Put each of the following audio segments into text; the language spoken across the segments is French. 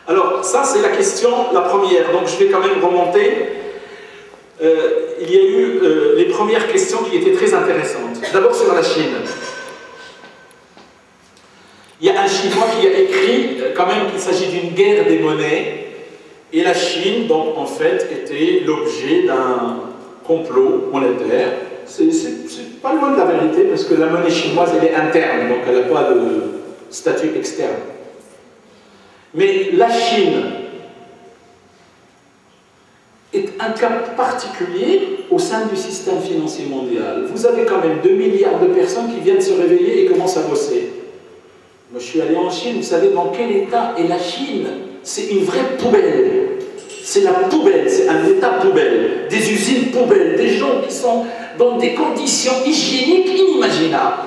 Alors, ça, c'est la question, la première. Donc, je vais quand même remonter. Il y a eu les premières questions qui étaient très intéressantes. D'abord, sur la Chine. Il y a un Chinois qui a écrit, quand même, qu'il s'agit d'une guerre des monnaies. Et la Chine, donc, en fait, était l'objet d'un complot monétaire. C'est pas loin de la vérité, parce que la monnaie chinoise, elle est interne, donc elle n'a pas de statut externe. Mais la Chine est un cas particulier au sein du système financier mondial. Vous avez quand même 2 milliards de personnes qui viennent se réveiller et commencent à bosser. Moi, je suis allé en Chine, vous savez dans quel état est la Chine? C'est une vraie poubelle. C'est la poubelle, c'est un état poubelle. Des usines poubelles, des gens qui sont dans des conditions hygiéniques inimaginables.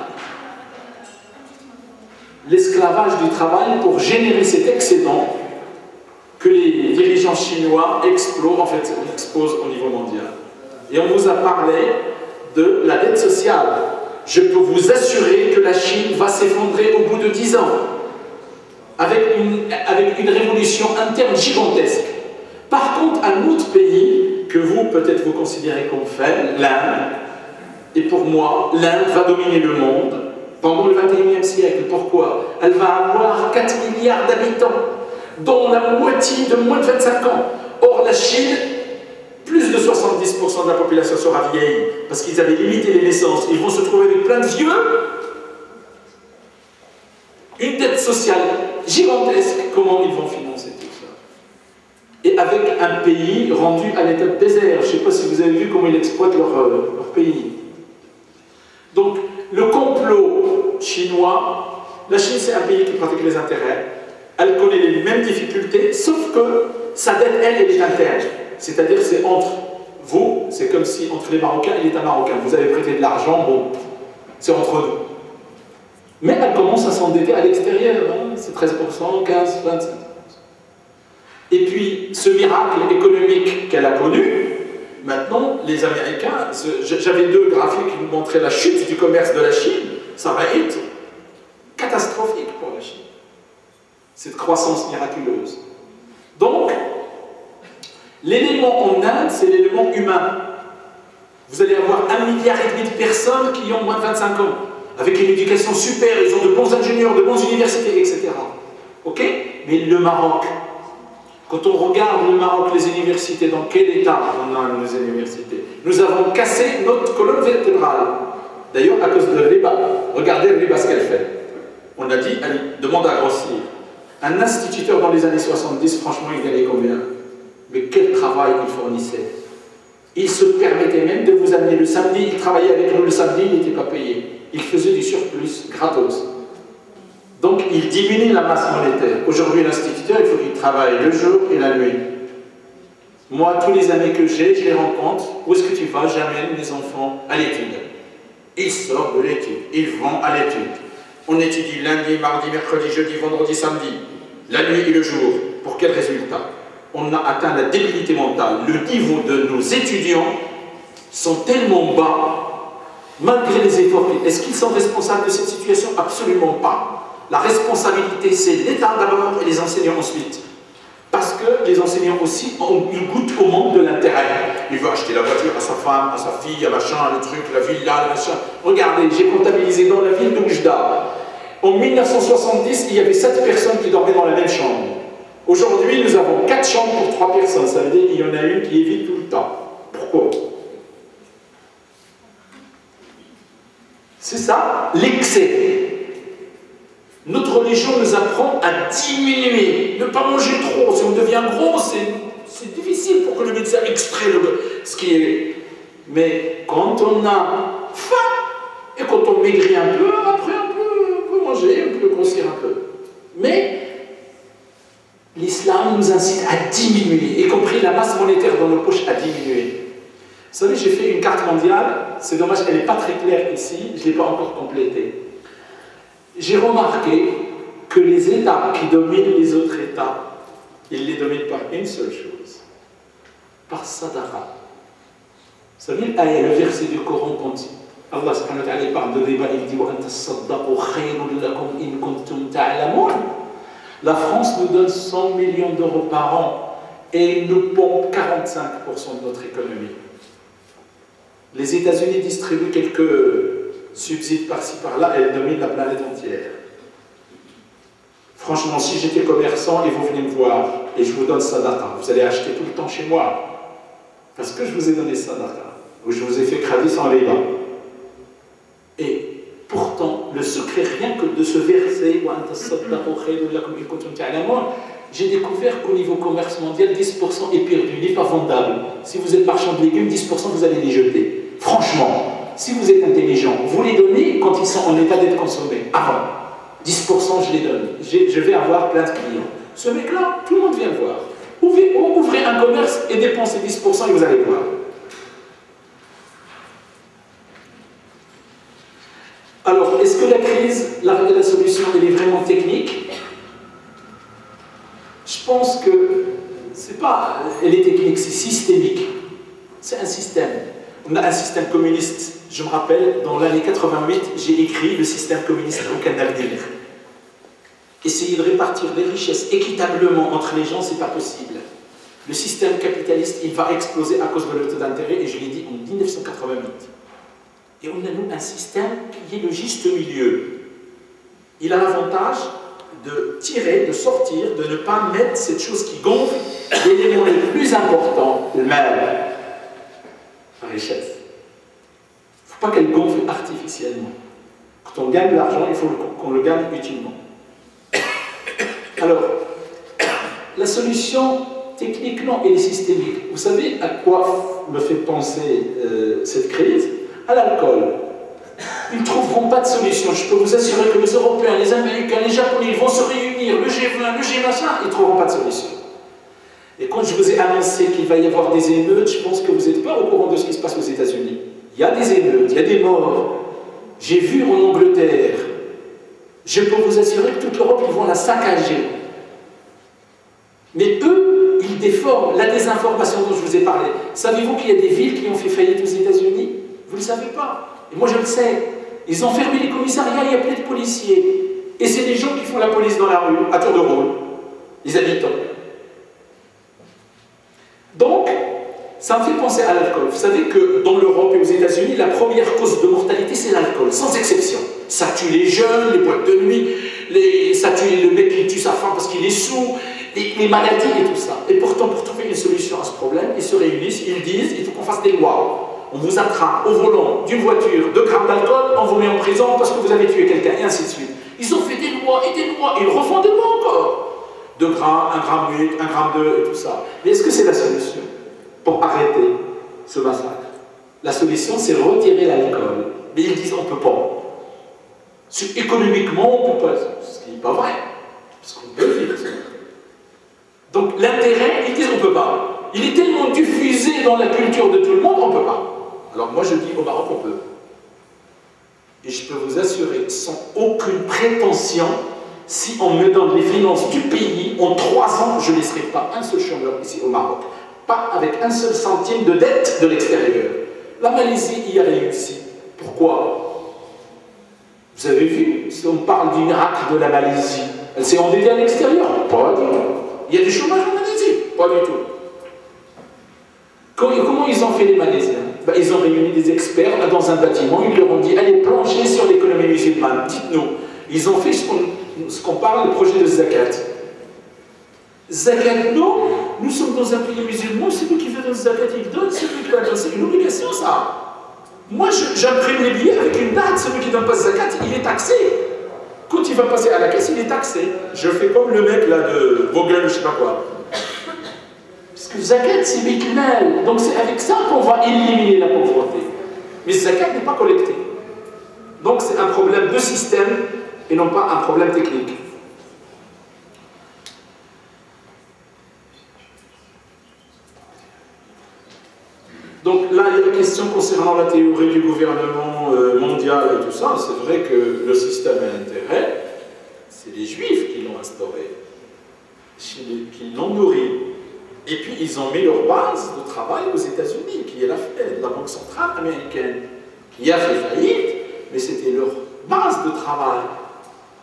L'esclavage du travail pour générer cet excédent que les dirigeants chinois exposent au niveau mondial. Et on vous a parlé de la dette sociale. Je peux vous assurer que la Chine va s'effondrer au bout de 10 ans, avec une révolution interne gigantesque. Par contre, un autre pays que vous, peut-être vous considérez comme faible, l'Inde, et pour moi, l'Inde va dominer le monde pendant le XXIe siècle. Pourquoi? Elle va avoir 4 milliards d'habitants, dont la moitié de moins de 25 ans. Or, la Chine, plus de 70% de la population sera vieille, parce qu'ils avaient limité les naissances. Ils vont se trouver avec plein de vieux, une dette sociale gigantesque. Comment ils vont financer tout ça? Et avec un pays rendu à l'état de désert. Je ne sais pas si vous avez vu comment ils exploitent leur pays. Donc, le complot chinois, la Chine c'est un pays qui pratique les intérêts, elle connaît les mêmes difficultés, sauf que sa dette, elle est interne. C'est-à-dire c'est entre vous, c'est comme si entre les Marocains et l'État marocain, vous avez prêté de l'argent, bon, c'est entre nous. Mais elle commence à s'endetter à l'extérieur, hein, c'est 13%, 15%, 25%. Et puis, ce miracle économique qu'elle a connu, maintenant, les Américains, j'avais 2 graphiques qui nous montraient la chute du commerce de la Chine, ça va être catastrophique pour la Chine. Cette croissance miraculeuse. Donc, l'élément en Inde, c'est l'élément humain. Vous allez avoir 1,5 milliard de personnes qui ont moins de 25 ans, avec une éducation super, ils ont de bons ingénieurs, de bonnes universités, etc. Ok? Mais le Maroc, quand on regarde le Maroc, les universités, dans quel état on a nos universités? Nous avons cassé notre colonne vertébrale. D'ailleurs, à cause de riba. Regardez le riba, ce qu'elle fait. On a dit, elle demande à grossir. Un instituteur dans les années 70, franchement, il gagnait combien? Mais quel travail il fournissait. Il se permettait même de vous amener le samedi, il travaillait avec nous le samedi, il n'était pas payé. Il faisait du surplus, gratos. Donc, il diminue la masse monétaire. Aujourd'hui, l'instituteur, il faut qu'il travaille le jour et la nuit. Moi, tous les amis que j'ai, je les rencontre. Où est-ce que tu vas? J'amène mes enfants à l'étude. Ils sortent de l'étude, ils vont à l'étude. On étudie lundi, mardi, mercredi, jeudi, vendredi, samedi, la nuit et le jour. Pour quel résultat? On a atteint la débilité mentale. Le niveau de nos étudiants sont tellement bas, malgré les efforts. Est-ce qu'ils sont responsables de cette situation? Absolument pas. La responsabilité, c'est l'État d'abord et les enseignants ensuite. Parce que les enseignants aussi, ils goûtent au monde de l'intérêt. Il veut acheter la voiture à sa femme, à sa fille, à machin, le truc, la villa, le machin. Regardez, j'ai comptabilisé dans la ville de Oujda. En 1970, il y avait 7 personnes qui dormaient dans la même chambre. Aujourd'hui, nous avons 4 chambres pour 3 personnes. Ça veut dire qu'il y en a une qui est vide tout le temps. Pourquoi? C'est ça, l'excès. Notre religion nous apprend à diminuer, ne pas manger trop. Si on devient gros, c'est difficile pour que le médecin extrait ce qui est. Mais quand on a faim et quand on maigrit un peu, après on peut manger, on peut grossir un peu. Mais l'islam nous incite à diminuer, y compris la masse monétaire dans nos poches, à diminuer. Vous savez, j'ai fait une carte mondiale, c'est dommage, elle n'est pas très claire ici, je ne l'ai pas encore complétée. J'ai remarqué que les États qui dominent les autres États, ils les dominent par une seule chose, par sadaqa. Vous savez, le verset du Coran quand Allah subhanahu wa ta'ala parle de riba, il dit « Wa anta saddaqu khayrun lakum in kuntum ta'lamun » La France nous donne 100 millions d'euros par an et nous pompe 45% de notre économie. Les États-Unis distribuent quelques subsides par-ci par-là, elles dominent la planète entière. Franchement, si j'étais commerçant et vous venez me voir et je vous donne sadaqa, vous allez acheter tout le temps chez moi parce que je vous ai donné sadaqa ou je vous ai fait crédit sans riba. Et pourtant, le secret rien que de ce verset, j'ai découvert qu'au niveau commerce mondial, 10% est perdu, n'est pas vendable. Si vous êtes marchand de légumes, 10% vous allez les jeter. Franchement, si vous êtes intelligent, vous les donnez quand ils sont en état d'être consommés. Avant, 10% je les donne. Je vais avoir plein de clients. Ce mec-là, tout le monde vient le voir. Ouvrez un commerce et dépensez 10% et vous allez voir. Alors, est-ce que la crise, la solution, elle est vraiment technique? Je pense que c'est pas, elle est technique, c'est systémique. C'est un système. On a un système communiste. Je me rappelle, dans l'année 88, j'ai écrit le système communiste au Canada. Essayer de répartir les richesses équitablement entre les gens, c'est pas possible. Le système capitaliste, il va exploser à cause de le taux d'intérêt, et je l'ai dit en 1988. Et on a, nous, un système qui est le juste milieu. Il a l'avantage de tirer, de sortir, de ne pas mettre cette chose qui gonfle l'élément le plus important, le mal, la richesse. Il ne faut pas qu'elle gonfle artificiellement. Quand on gagne de l'argent, il faut qu'on le gagne utilement. Alors, la solution technique, non, elle est systémique. Vous savez à quoi me fait penser cette crise? À l'alcool. Ils ne trouveront pas de solution. Je peux vous assurer que les Européens, les Américains, les Japonais, ils vont se réunir, le G20, le G machin, ils ne trouveront pas de solution. Et quand je vous ai annoncé qu'il va y avoir des émeutes, je pense que vous n'êtes pas au courant de ce qui se passe aux États-Unis. Il y a des émeutes, il y a des morts. J'ai vu en Angleterre. Je peux vous assurer que toute l'Europe, ils vont la saccager. Mais eux, ils déforment la désinformation dont je vous ai parlé. Savez-vous qu'il y a des villes qui ont fait faillite aux États-Unis? Vous ne le savez pas. Et moi, je le sais. Ils ont fermé les commissariats, il n'y a plus de policiers. Et c'est des gens qui font la police dans la rue, à tour de rôle. Les habitants. Donc, ça me fait penser à l'alcool. Vous savez que dans l'Europe et aux États-Unis, la première cause de mortalité, c'est l'alcool, sans exception. Ça tue les jeunes, les boîtes de nuit, ça tue le mec qui tue sa femme parce qu'il est saoul, les maladies et tout ça. Et pourtant, pour trouver une solution à ce problème, ils se réunissent, ils disent, il faut qu'on fasse des lois. On vous attrape au volant d'une voiture, 2 grammes d'alcool, on vous met en prison parce que vous avez tué quelqu'un, et ainsi de suite. Ils ont fait des lois, et ils refont des lois encore. 2 grammes, 1 gramme 8, 1 gramme 2, et tout ça. Mais est-ce que c'est la solution pour arrêter ce massacre? La solution, c'est retirer l'alcool. Mais ils disent, on ne peut pas. Économiquement, on ne peut pas. Ce qui n'est pas vrai. Parce qu'on peut vivre ça. Donc l'intérêt, ils disent, on ne peut pas. Il est tellement diffusé dans la culture de tout le monde, on ne peut pas. Alors moi, je dis, au Maroc, on peut. Et je peux vous assurer, sans aucune prétention, si on me donne les finances du pays, en 3 ans, je ne laisserai pas un seul chômeur ici au Maroc. Pas avec un seul centime de dette de l'extérieur. La Malaisie y a réussi. Pourquoi? Vous avez vu, si on parle du miracle de la Malaisie, elle s'est endettée à l'extérieur? Pas du tout. Il y a du chômage en Malaisie? Pas du tout. Comment ils ont fait les Malaisiens? Ben, ils ont réuni des experts dans un bâtiment, ils leur ont dit, allez plancher sur l'économie musulmane, dites-nous. Ils ont fait ce qu'on parle, le projet de Zakat. Zakat, non, nous sommes dans un pays musulman, c'est lui qui veut donner Zakat, il donne, c'est lui qui va donner, c'est une obligation ça. Moi j'imprime les billets avec une date, celui qui ne donne pas Zakat, il est taxé. Quand il va passer à la caisse, il est taxé. Je fais comme le mec là de Vogel, je sais pas quoi. Parce que Zakat c'est Mikmel, donc c'est avec ça qu'on va éliminer la pauvreté. Mais Zakat n'est pas collecté. Donc c'est un problème de système et non pas un problème technique. Donc là, il y a la question concernant la théorie du gouvernement mondial et tout ça. C'est vrai que le système à intérêt, c'est les Juifs qui l'ont instauré, qui l'ont nourri. Et puis ils ont mis leur base de travail aux États-Unis, qui est la Fed, la Banque centrale américaine, qui a fait faillite, mais c'était leur base de travail.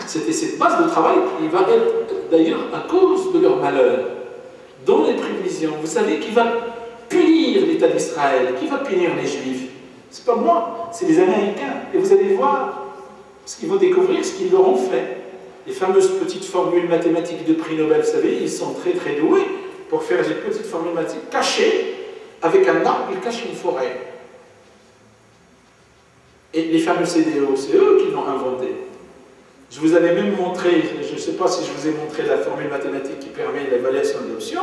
C'était cette base de travail qui va être d'ailleurs, à cause de leur malheur, dans les prévisions, vous savez qui va punir l'État d'Israël, qui va punir les Juifs? C'est pas moi, c'est les Américains. Et vous allez voir ce qu'ils vont découvrir, ce qu'ils leur ont fait. Les fameuses petites formules mathématiques de prix Nobel, vous savez, ils sont très très doués pour faire des petites formules mathématiques cachées. Avec un arbre, ils cachent une forêt. Et les fameux CDO, c'est eux qui l'ont inventé. Je vous avais même montré, je ne sais pas si je vous ai montré la formule mathématique qui permet l'évaluation de l'option.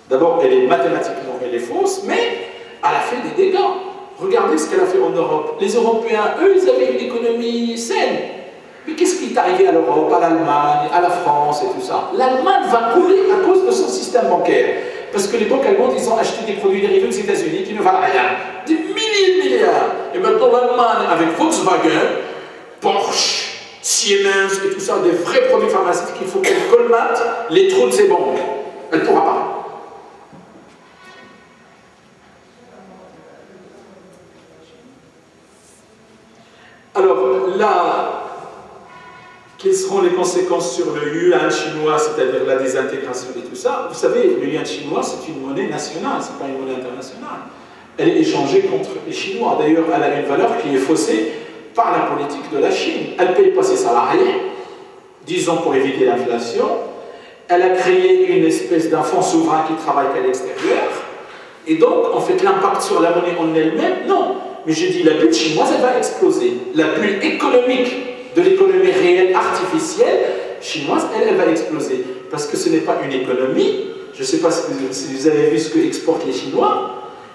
D'abord, elle est mathématiquement, elle est fausse, mais elle a fait des dégâts. Regardez ce qu'elle a fait en Europe. Les Européens, eux, ils avaient une économie saine. Mais qu'est-ce qui est arrivé à l'Europe, à l'Allemagne, à la France et tout ça? L'Allemagne va couler à cause de son système bancaire. Parce que les banques allemandes, ils ont acheté des produits dérivés aux États-Unis qui ne valent rien. Des milliers de milliards. Et maintenant, l'Allemagne, avec Volkswagen, Porsche, Siemens et tout ça, des vrais produits pharmaceutiques, il faut qu'elle colmate les trous de ces banques. Elle ne pourra pas. Alors là, quelles seront les conséquences sur le yuan chinois, c'est-à-dire la désintégration et tout ça? Vous savez, le yuan chinois, c'est une monnaie nationale, ce n'est pas une monnaie internationale. Elle est échangée contre les Chinois. D'ailleurs, elle a une valeur qui est faussée par la politique de la Chine. Elle ne paye pas ses salariés, disons pour éviter l'inflation. Elle a créé une espèce d'un fonds souverain qui travaille qu'à l'extérieur. Et donc, en fait, l'impact sur la monnaie en elle-même, non. Mais j'ai dit, la bulle chinoise, elle va exploser. La bulle économique de l'économie réelle artificielle chinoise, elle va exploser. Parce que ce n'est pas une économie. Je ne sais pas si vous avez vu ce que exportent les Chinois.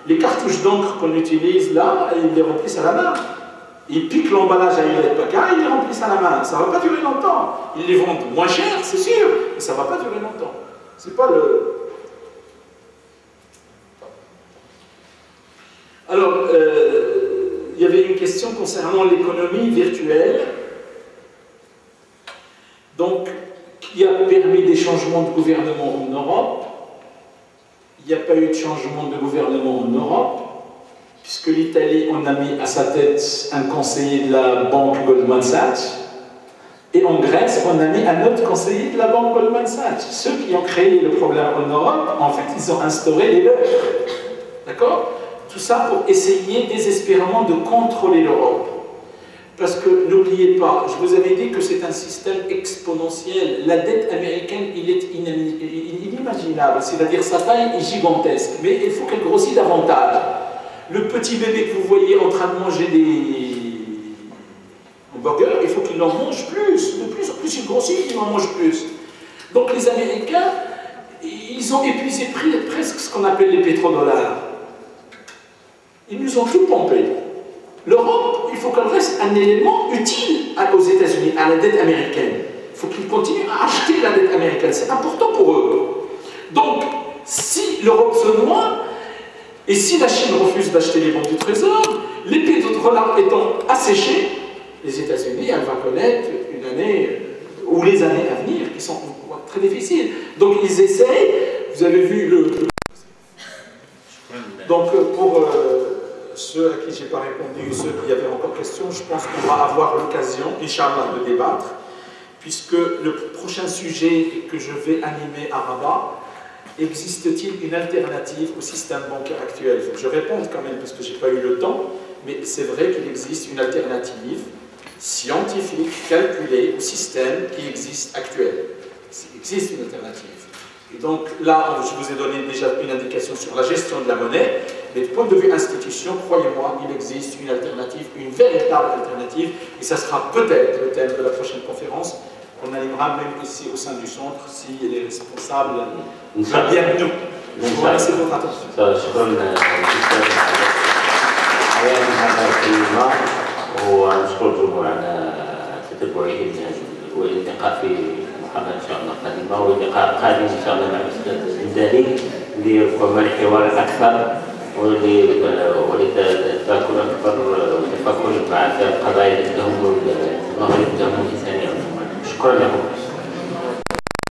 Les cartouches d'encre qu'on utilise là, ils les remplissent à la main. Ils piquent l'emballage à Hewlett Packard, ils les remplissent à la main. Ça ne va pas durer longtemps. Ils les vendent moins cher, c'est sûr, mais ça ne va pas durer longtemps. C'est pas le... Alors, il y avait une question concernant l'économie virtuelle. Donc, qui a permis des changements de gouvernement en Europe? Il n'y a pas eu de changement de gouvernement en Europe, puisque l'Italie, on a mis à sa tête un conseiller de la banque Goldman Sachs, et en Grèce, on a mis un autre conseiller de la banque Goldman Sachs. Ceux qui ont créé le problème en Europe, en fait, ils ont instauré les leurs. D'accord? Tout ça pour essayer désespérément de contrôler l'Europe. Parce que, n'oubliez pas, je vous avais dit que c'est un système exponentiel. La dette américaine, il est inimaginable. C'est-à-dire, sa taille est gigantesque. Mais il faut qu'elle grossisse davantage. Le petit bébé que vous voyez en train de manger des hamburgers, il faut qu'il en mange plus. De plus en plus il grossit, il en mange plus. Donc les Américains, ils ont épuisé presque ce qu'on appelle les pétrodollars. Ils nous ont tout pompé. L'Europe, il faut qu'elle reste un élément utile aux États-Unis, à la dette américaine. Il faut qu'ils continuent à acheter la dette américaine. C'est important pour eux. Donc, si l'Europe se noie, et si la Chine refuse d'acheter les bons du Trésor, les pétrodollars étant asséchés, les États-Unis, elle va connaître une année, ou les années à venir, qui sont très difficiles. Donc, ils essayent. Vous avez vu le... Donc, pour... ceux à qui je n'ai pas répondu, ceux qui avaient encore questions, je pense qu'on va avoir l'occasion, Inch'Allah, de débattre, puisque le prochain sujet que je vais animer à Rabat, existe-t-il une alternative au système bancaire actuel? Il faut que je réponde quand même, parce que je n'ai pas eu le temps, mais c'est vrai qu'il existe une alternative scientifique, calculée au système qui existe actuel. Il existe une alternative. Et donc là, je vous ai donné déjà une indication sur la gestion de la monnaie, mais du point de vue institution, croyez-moi, il existe une alternative, une véritable alternative, et ça sera peut-être le thème de la prochaine conférence, qu'on animera même ici au sein du centre, si les responsables bien nous. Je vous remercie de votre attention. ان شاء الله قادمه ولقاء قادم ان شاء الله مع الاستاذ الزنداني لربما الحوار اكثر وللتذاكر اكبر والتفكر مع القضايا التي تهم المغرب تهم الانسانيه. شكرا لكم.